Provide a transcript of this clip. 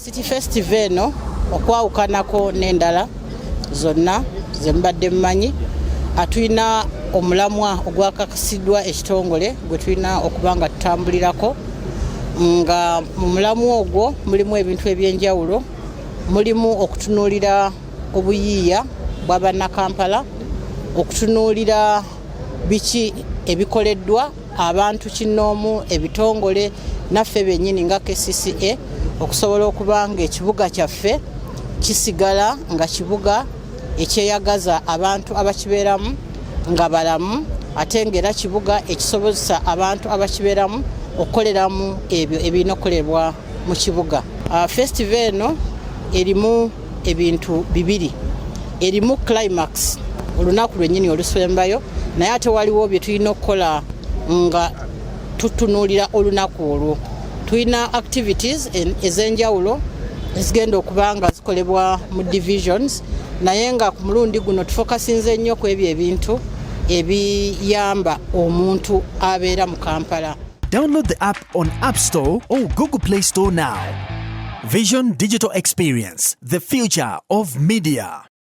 City Festival eno okwawukanako n'endala zonna ze mbadde mmanyi atulina omulamwa ogwakakasiddwa ekitongole gwe tulina okuba nga tutambulirako nga mu mulamwa ogwo mulimu ebintu ebyenjawulo, mulimu okutunuulira obuyiiya bwa bannakampala, okutunuulira biki ebikoleddwa abantu kinnoomu, ebitongole naffe bennyini nga KCCA okusobola okuba nga ekibuga kyaffe kisigala nga kibuga ekyeyagaza abantu abakibeeramu nga balamu ate ng'era kibuga ekisobozesa abantu abakibeeramu okukoleramu ebyo ebirina okukolebwa mu kibuga. Festival eno erimu ebintu bibiri. Erimu climax olunaku lwennyini olusembayo, naye ate waliwo bye tulina okukola nga tutunuulira olunaku olwo. Tulina activities ez'enjawulo ezigenda okuba nga zikolebwa mu divisions, naye nga ku mulundi guno tufokasinze nnyo ku ebyo ebintu ebiyamba omuntu abeera mu Kampala. Download the app on App Store or Google Play Store now. Vision Digital Experience, the future of media.